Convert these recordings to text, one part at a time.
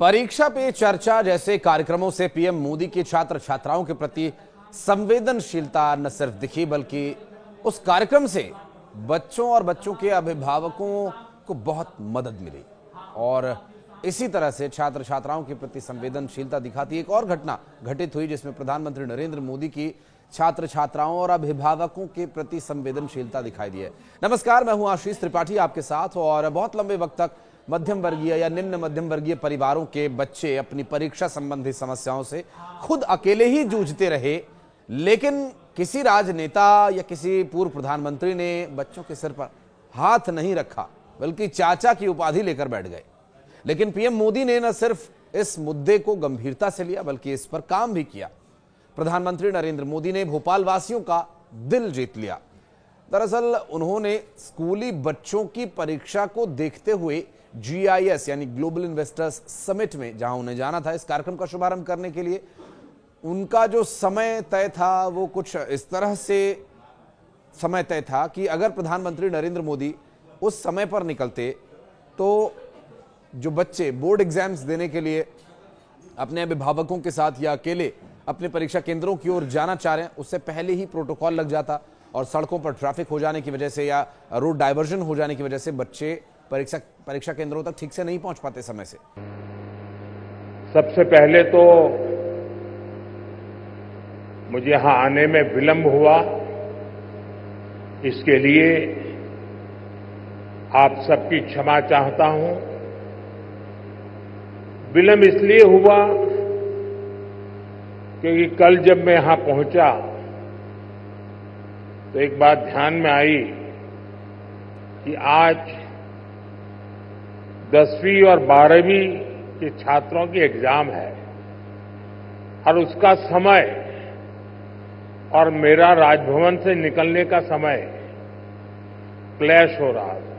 परीक्षा पे चर्चा जैसे कार्यक्रमों से पीएम मोदी की छात्र छात्राओं के प्रति संवेदनशीलता न सिर्फ दिखी बल्कि उस कार्यक्रम से बच्चों और बच्चों के अभिभावकों को बहुत मदद मिली। और इसी तरह से छात्र छात्राओं के प्रति संवेदनशीलता दिखाती एक और घटना घटित हुई जिसमें प्रधानमंत्री नरेंद्र मोदी की छात्र छात्राओं और अभिभावकों के प्रति संवेदनशीलता दिखाई दी है। नमस्कार, मैं हूं आशीष त्रिपाठी आपके साथ। और बहुत लंबे वक्त तक मध्यम वर्गीय या निम्न मध्यम वर्गीय परिवारों के बच्चे अपनी परीक्षा संबंधी समस्याओं से खुद अकेले ही जूझते रहे, लेकिन किसी राजनेता या किसी पूर्व प्रधानमंत्री ने बच्चों के सिर पर हाथ नहीं रखा बल्कि चाचा की उपाधि लेकर बैठ गए। लेकिन पीएम मोदी ने न सिर्फ इस मुद्दे को गंभीरता से लिया बल्कि इस पर काम भी किया। प्रधानमंत्री नरेंद्र मोदी ने भोपाल वासियों का दिल जीत लिया। दरअसल उन्होंने स्कूली बच्चों की परीक्षा को देखते हुए GIS यानी ग्लोबल इन्वेस्टर्स समिट में जहां उन्हें जाना था, इस कार्यक्रम का शुभारंभ करने के लिए उनका जो समय तय था वो कुछ इस तरह से समय तय था कि अगर प्रधानमंत्री नरेंद्र मोदी उस समय पर निकलते तो जो बच्चे बोर्ड एग्जाम्स देने के लिए अपने अभिभावकों के साथ या अकेले अपने परीक्षा केंद्रों की ओर जाना चाह रहे हैं, उससे पहले ही प्रोटोकॉल लग जाता और सड़कों पर ट्रैफिक हो जाने की वजह से या रोड डाइवर्जन हो जाने की वजह से बच्चे परीक्षा केंद्रों तक ठीक से नहीं पहुंच पाते समय से। सबसे पहले तो मुझे यहां आने में विलंब हुआ, इसके लिए आप सबकी क्षमा चाहता हूं। विलंब इसलिए हुआ क्योंकि कल जब मैं यहां पहुंचा तो एक बात ध्यान में आई कि आज 10वीं और 12वीं के छात्रों की एग्जाम है और उसका समय और मेरा राजभवन से निकलने का समय क्लैश हो रहा था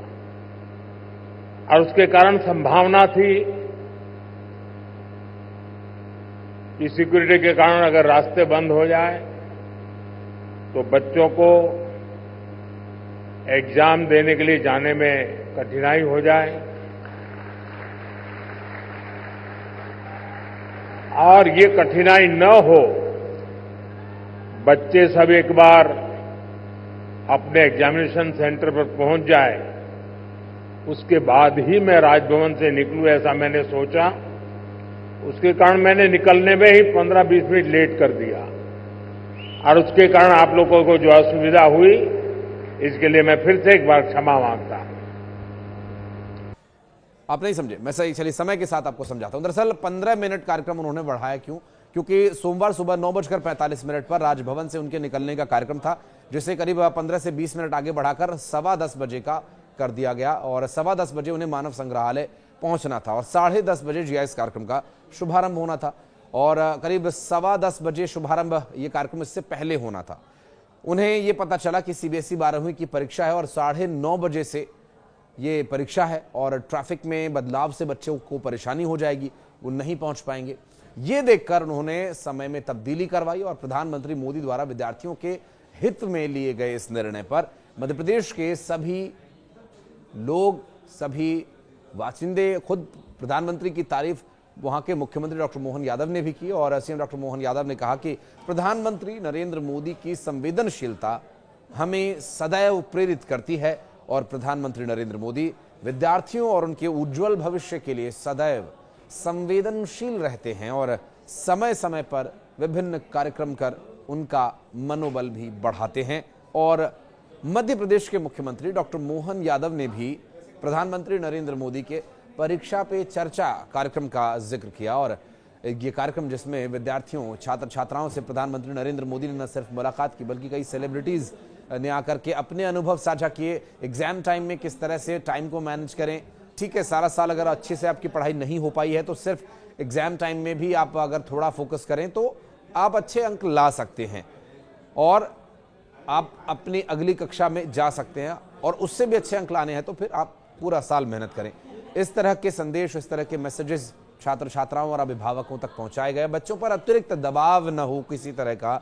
और उसके कारण संभावना थी कि सिक्योरिटी के कारण अगर रास्ते बंद हो जाए तो बच्चों को एग्जाम देने के लिए जाने में कठिनाई हो जाए। और ये कठिनाई न हो, बच्चे सब एक बार अपने एग्जामिनेशन सेंटर पर पहुंच जाए, उसके बाद ही मैं राजभवन से निकलूं, ऐसा मैंने सोचा। उसके कारण मैंने निकलने में ही 15-20 मिनट लेट कर दिया और उसके कारण आप लोगों को जो असुविधा हुई, इसके लिए मैं फिर से एक बार क्षमा मांगता हूं। आप नहीं समझे, मैं सही चलिए समय के साथ आपको समझाता हूं। दरअसल 15 मिनट कार्यक्रम उन्होंने बढ़ाया क्योंकि सोमवार सुबह 9:45 पर राजभवन से उनके निकलने का कार्यक्रम था, जिसे करीब 15 से 20 मिनट आगे बढ़ाकर 10:15 बजे का कर दिया गया और 10:15 बजे उन्हें मानव संग्रहालय पहुंचना था और 10:30 बजे GIS कार्यक्रम का शुभारंभ होना था और करीब 10:15 बजे शुभारंभ ये कार्यक्रम इससे पहले होना था। उन्हें ये पता चला कि CBSE 12वीं की परीक्षा है और 9:30 बजे से ये परीक्षा है और ट्रैफिक में बदलाव से बच्चों को परेशानी हो जाएगी, वो नहीं पहुंच पाएंगे। ये देखकर उन्होंने समय में तब्दीली करवाई और प्रधानमंत्री मोदी द्वारा विद्यार्थियों के हित में लिए गए इस निर्णय पर मध्य प्रदेश के सभी लोग, सभी वासिंदे, खुद प्रधानमंत्री की तारीफ वहां के मुख्यमंत्री डॉक्टर मोहन यादव ने भी की और CM डॉक्टर मोहन यादव ने कहा कि प्रधानमंत्री नरेंद्र मोदी की संवेदनशीलता हमें सदैव प्रेरित करती है और प्रधानमंत्री नरेंद्र मोदी विद्यार्थियों और उनके उज्जवल भविष्य के लिए सदैव संवेदनशील रहते हैं और समय समय पर विभिन्न कार्यक्रम कर उनका मनोबल भी बढ़ाते हैं। और मध्य प्रदेश के मुख्यमंत्री डॉक्टर मोहन यादव ने भी प्रधानमंत्री नरेंद्र मोदी के परीक्षा पे चर्चा कार्यक्रम का जिक्र किया और ये कार्यक्रम जिसमें विद्यार्थियों, छात्र छात्राओं से प्रधानमंत्री नरेंद्र मोदी ने न सिर्फ मुलाकात की बल्कि कई सेलिब्रिटीज ने आकर के अपने अनुभव साझा किए। एग्जाम टाइम में किस तरह से टाइम को मैनेज करें। ठीक है, सारा साल अगर अच्छे से आपकी पढ़ाई नहीं हो पाई है तो सिर्फ एग्जाम टाइम में भी आप अगर थोड़ा फोकस करें तो आप अच्छे अंक ला सकते हैं और आप अपनी अगली कक्षा में जा सकते हैं और उससे भी अच्छे अंक लाने हैं तो फिर आप पूरा साल मेहनत करें। इस तरह के संदेश, इस तरह के मैसेजेस छात्र छात्राओं और अभिभावकों तक पहुंचाए गए। बच्चों पर अतिरिक्त दबाव न हो किसी तरह का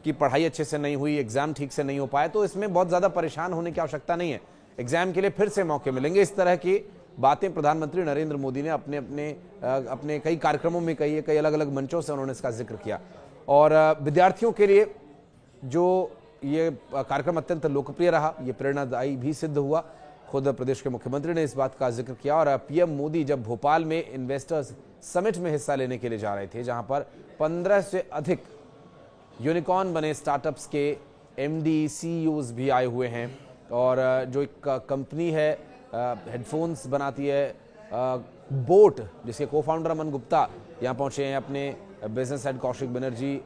कि पढ़ाई अच्छे से नहीं हुई, एग्जाम ठीक से नहीं हो पाए, तो इसमें बहुत ज्यादा परेशान होने की आवश्यकता नहीं है। एग्जाम के लिए फिर से मौके मिलेंगे। इस तरह की बातें प्रधानमंत्री नरेंद्र मोदी ने अपने कई कार्यक्रमों में कही है, कई अलग अलग मंचों से उन्होंने इसका जिक्र किया। और विद्यार्थियों के लिए जो ये कार्यक्रम अत्यंत लोकप्रिय रहा, ये प्रेरणादायी भी सिद्ध हुआ। खुद प्रदेश के मुख्यमंत्री ने इस बात का जिक्र किया। और पीएम मोदी जब भोपाल में इन्वेस्टर्स समिट में हिस्सा लेने के लिए जा रहे थे, जहां पर 15 से अधिक यूनिकॉर्न बने स्टार्टअप्स के एमडी सीईओज भी आए हुए हैं, और जो एक कंपनी है हेडफोन्स बनाती है बोट, जिसके को फाउंडर अमन गुप्ता यहाँ पहुंचे हैं, अपने business head Kaushik Banerjee,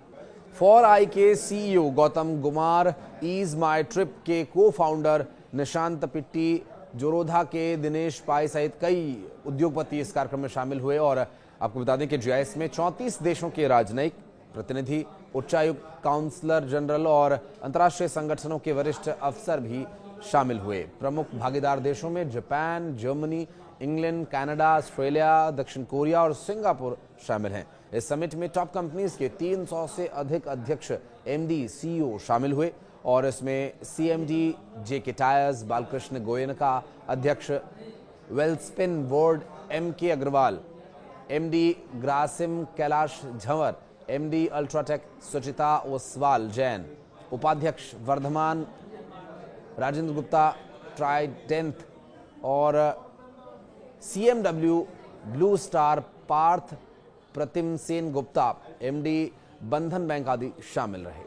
for I के सीईओ गौतम गुमार, ईज माई ट्रिप के को फाउंडर निशांत पिट्टी, जोरोधा के दिनेश पाई सहित कई उद्योगपति इस कार्यक्रम में शामिल हुए। और आपको बता दें कि जीआईएस में 34 देशों के राजनयिक प्रतिनिधि, उच्चायुक्त, काउंसलर जनरल और अंतर्राष्ट्रीय संगठनों के वरिष्ठ अफसर भी शामिल हुए। प्रमुख भागीदार देशों में Japan, Germany, England, Canada, Australia, दक्षिण कोरिया और सिंगापुर शामिल हैं। इस समिट में टॉप कंपनीज के 300 से अधिक अध्यक्ष, एमडी, सीईओ शामिल हुए, और इसमें सीएमडी जेके टायर्स बालकृष्ण गोयनका, अध्यक्ष Welspun board MK Agarwal, MD Grasim Kailash Jhanwar, MD UltraTech Suchita Oswal Jain, उपाध्यक्ष वर्धमान राजेंद्र गुप्ता ट्राइडेंट, और सीएमडब्ल्यू ब्लू स्टार पार्थ प्रतिम सेन गुप्ता, एमडी बंधन बैंक आदि शामिल रहे।